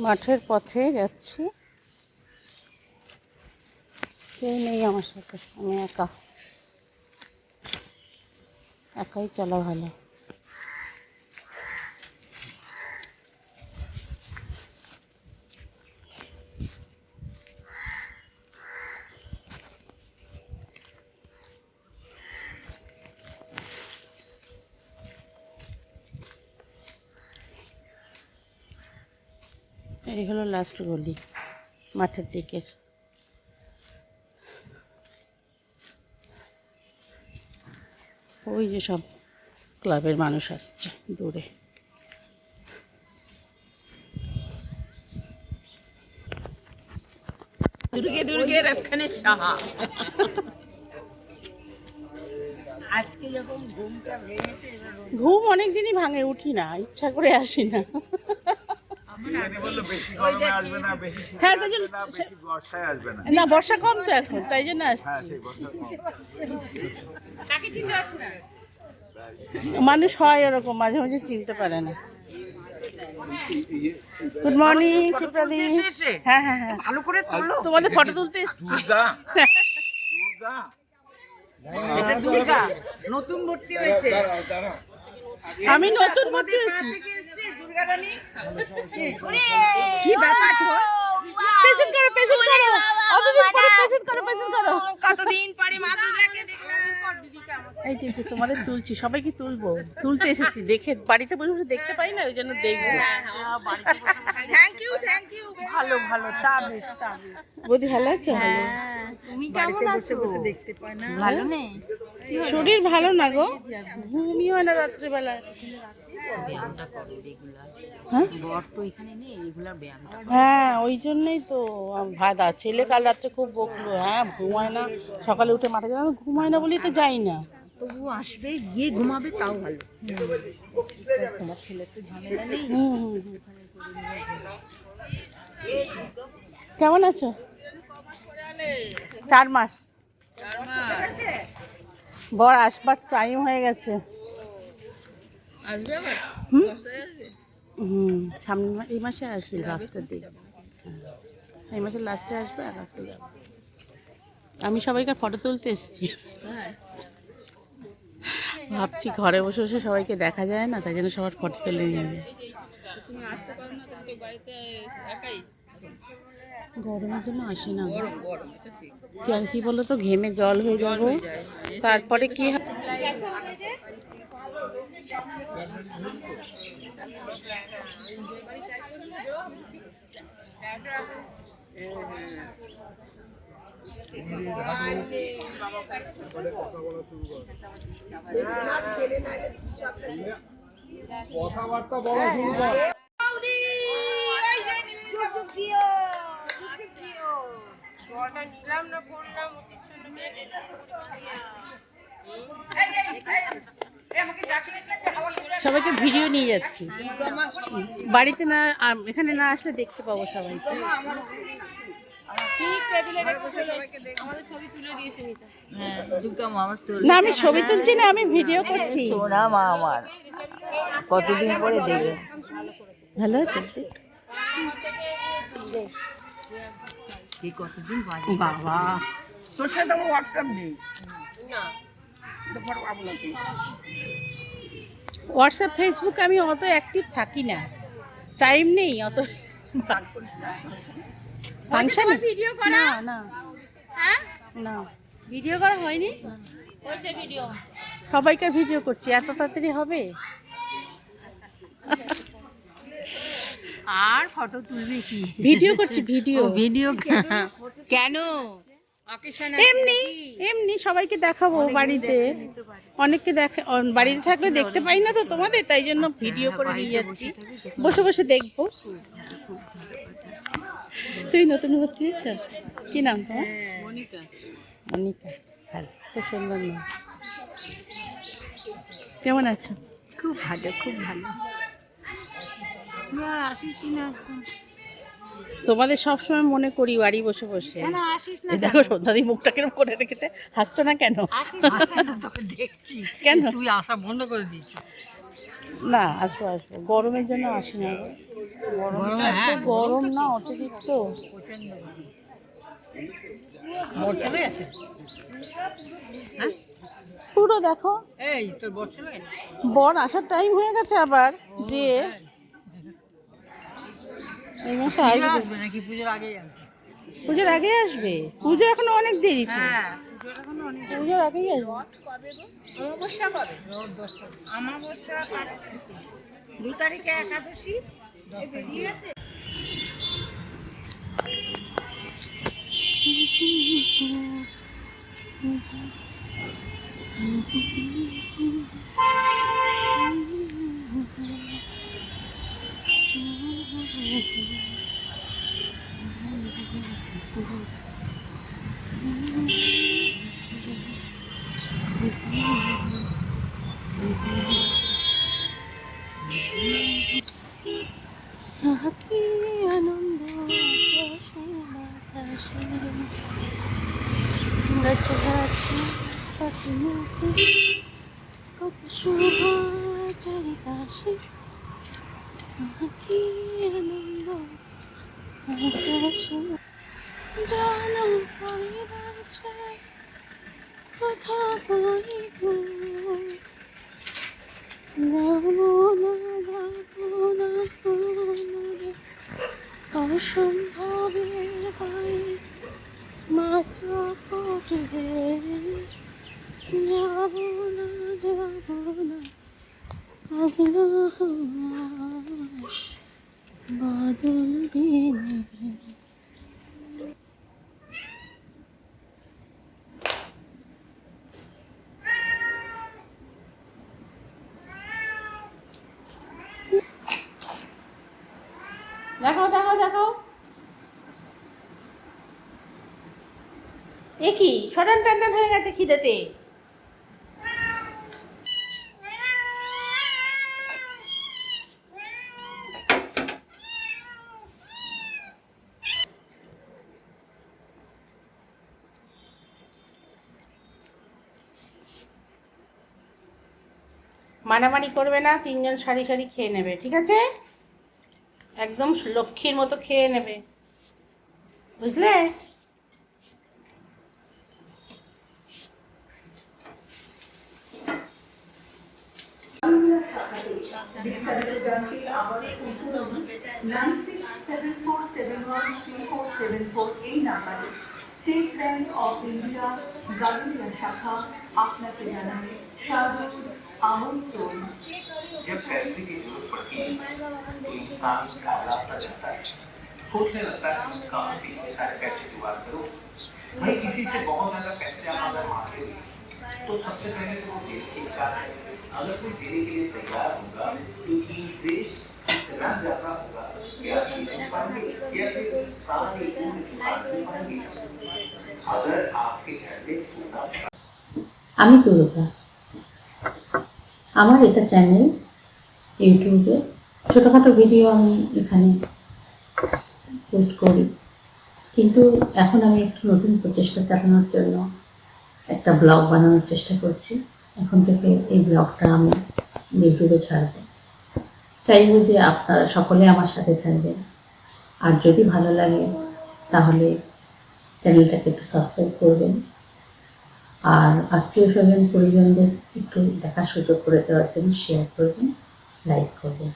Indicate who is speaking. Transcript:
Speaker 1: মাঠের পথে যাচ্ছি, কেউ নেই আমার সাথে, আমি একাই চলা ভালো। এই হলো লাস্ট গলি মাঠের দিকের। ওই যে সব ক্লাবের মানুষ আসছে দূরে।
Speaker 2: দুর্গে দুর্গে রক্ষণে সাহা। আজকে যখন ঘুমটা ভেঙেছে,
Speaker 1: ঘুম অনেক দিনই ভাঙে, উঠি না, ইচ্ছা করে আসি না। হ্যাঁ, না বর্ষা কম তো এখন, তাই জন্য আসছি। মানুষ হয় ওরকম, মাঝে মাঝে চিনতে পারে না। গুড মর্নিং শিপ্রাদি। হ্যাঁ হ্যাঁ হ্যাঁ,
Speaker 2: ভালো করে তোলো।
Speaker 1: তোমাদের ফটো তুলতে এসেছি।
Speaker 2: এটা দুর্গা নতুন ভর্তি হয়েছে।
Speaker 1: আমি নতুন ভর্তি হয়েছি।
Speaker 2: দুর্গা রানী কি ব্যাপার তো?
Speaker 1: পেশেন্ট করো, পেশেন্ট করো, অতদিন পরে পেশেন্ট করো, পেশেন্ট করো।
Speaker 2: কতদিন পরে মা দুর্গাকে দেখলাম।
Speaker 1: এই যে তোমাদের তুলছি, সবাইকে তুলবো, তুলতে এসেছি। দেখে বাড়িতে বসে বসে দেখতে পাই না, ওই জন্য দেখবো।
Speaker 2: Thank you thank you. ভালো ভালো, তা বেশ তা বেশ।
Speaker 1: বৌদি ভালো আছো?
Speaker 3: তুমি কেমন আছো?
Speaker 2: বসে দেখতে পায় না।
Speaker 3: ভালো নেই?
Speaker 1: শরীর ভালো না গো, ঘুমই হয় না রাত্রিবেলা।
Speaker 3: ব্যায়ামটা করো রেগুলার।
Speaker 1: হ্যাঁ
Speaker 3: বর তো এখানে নেই, রেগুলার ব্যায়ামটা করো।
Speaker 1: হ্যাঁ, ওই জন্যই তো ভাদা। ছেলে কাল রাত্রে খুব বকলো, হ্যাঁ ঘুমায় না, সকালে উঠে মাঠে যাবে, ঘুমায় না বলেই তো যাই না।
Speaker 3: তবু আসবে, গিয়ে ঘুমাবে, তাও ভালো। তোমার ছেলের তো ঝামেলা নেই।
Speaker 1: কেমন আছো? 4 মাস। বর আসবার টাইম হয়ে গেছে। সামনে এই মাসে আসবে, লাস্টের দিকে। এই মাসের লাস্টে আসবে, আর লাস্টে যাবে। আমি সবাইকে ফটো তুলতে এসেছি। ভাবছি ঘরে বসে বসে সবাইকে দেখা যায় না, তাই জন্য সবার ফটো তুলে নিয়ে যায়। গরমের জন্য আসি না। কি বলো তো, ঘেমে জল হয়ে যাবো, তারপরে কি
Speaker 4: কথাবার্তা বলা শুরু কর।
Speaker 1: সবাইকে ভিডিও নিয়ে যাচ্ছি। বাড়িতে না, এখানে না আসলে দেখতে পাবো সবাইকে। না আমি ছবি তুলছি না, আমি ভিডিও করছি।
Speaker 3: সোনা মা আমার, কতদিন পরে দেখবে।
Speaker 1: ভালো আছে
Speaker 3: কতদিন
Speaker 2: বাবা, তোর সাথে আমার হোয়াটসঅ্যাপ নেই।
Speaker 1: হোয়াটসঅ্যাপ ফেসবুক আমি অত অ্যাক্টিভ থাকি না, টাইম নেই অত। ফাংশন
Speaker 3: ভিডিও করা?
Speaker 1: না না
Speaker 3: হ্যাঁ,
Speaker 1: না,
Speaker 3: ভিডিও করা হয়নি। হচ্ছে ভিডিও,
Speaker 1: সবাইকার ভিডিও করছি, এত তাড়াতাড়ি হবে?
Speaker 3: আর ফটো তুলবে কি?
Speaker 1: ভিডিও করছি, ভিডিও।
Speaker 3: ভিডিও কেন?
Speaker 1: এমনি এমনি সবাইকে দেখাবো বাড়িতে, অনেককে দেখা, বাড়িতে থাকলে দেখতে পাই না তো তোমাদের, তাই জন্য ভিডিও করে নিয়ে যাচ্ছি, বসে বসে দেখবো। তুমি নতুন ভর্তি হয়েছো? কি নাম তোমার?
Speaker 3: মনিকা।
Speaker 1: মনিকা, ভালো, খুব সুন্দর নাম। কেমন আছো?
Speaker 3: খুব ভালো, খুব ভালো। তুই আর আসিস না।
Speaker 1: তোমাদের সবসময় মনে করি বাড়ি বসে বসে।
Speaker 3: কেন আসিস না?
Speaker 1: এই দেখো সন্ধ্যাদি মুখটা কিরম করে রেখেছে, হাসছো না কেন?
Speaker 3: আসিস না, তোকে দেখছি।
Speaker 1: কেন?
Speaker 3: তুই আসা বন্ধ করে দিয়েছিস।
Speaker 1: না, আসবো আসবো, গরমের জন্য আসি না গো। এত গরম না, অতিরিক্ত।
Speaker 3: বর চলে গেছে?
Speaker 1: পুরো দেখো,
Speaker 3: এই তোর বর চলে গেছে?
Speaker 1: বর আসার টাইম হয়ে গেছে আবার, যে এই মাসে আসবে।
Speaker 3: আসবে নাকি পুজোর আগেই আসবে?
Speaker 1: পুজোর আগে আসবে? পুজো এখনো অনেক দেরি তো।
Speaker 3: হ্যাঁ,
Speaker 1: পুজোর আগেই আসবে।
Speaker 2: অমাবস্যা কবে?
Speaker 3: রোদ 10 তারিখ।
Speaker 2: অমাবস্যা 2 তারিখে একাদশী।
Speaker 1: কি আনন্দ আকাশে বাতাসে, গাছে গাছে পাখি নাচে, কত শোভা চারিপাশে। কি আনন্দ আকাশে, জানো পরিবার ছেড়ে কথা বলিব, যাবো না যাবো না মনে, অসম্ভবের পায়ে মাথা পটবে, যাবো না পাগলা হওয়ার বাদল দিনে। দেখাও দেখাও দেখাও, এ কি সটান টান হয়ে গেছে খিদেতে। মানামানি করবে না, 3 জন সারি সারি খেয়ে নেবে, ঠিক আছে? একদম লক্ষ্মীর মতো খেয়ে নেবে, বুঝলে?
Speaker 5: এই নাম্বারে স্টেট ব্যাংক অফ ইন্ডিয়া গাড়িয়া শাখা আপনাকে জানাবে স্বাগত আমন্ত্রণ।
Speaker 6: जब फैसले की जरूरत पड़ती है तो इंसान उसका आलाप पर जाता है, सोचने लगता है उस काम के लिए सारे पैसे जुगाड़ करो। भाई किसी से बहुत ज्यादा पैसे आप अगर मांगे तो सबसे पहले तो वो देने की बात है। अगर कोई देने के लिए तैयार होगा तो 3 पेज इतना ज्यादा होगा या या फिर सारे पाएंगे। अगर आपके घर में सोना
Speaker 7: আমি তুলসা, আমার এটা চ্যানেল ইউটিউবে ছোটোখাটো ভিডিও আমি এখানে পোস্ট করি, কিন্তু এখন আমি একটু নতুন প্রচেষ্টা চালানোর জন্য একটা ব্লগ বানানোর চেষ্টা করছি। এখন থেকে এই ব্লগটা আমি ইউটিউবে ছাড়ব। চাইব যে আপনারা সকলে আমার সাথে থাকবেন, আর যদি ভালো লাগে তাহলে চ্যানেলটাকে একটু সাবস্ক্রাইব করবেন, আর আত্মীয় স্বজন পরিজনদের একটু দেখার সুযোগ করে দেওয়ার জন্য শেয়ার করবেন, লাইক করবেন।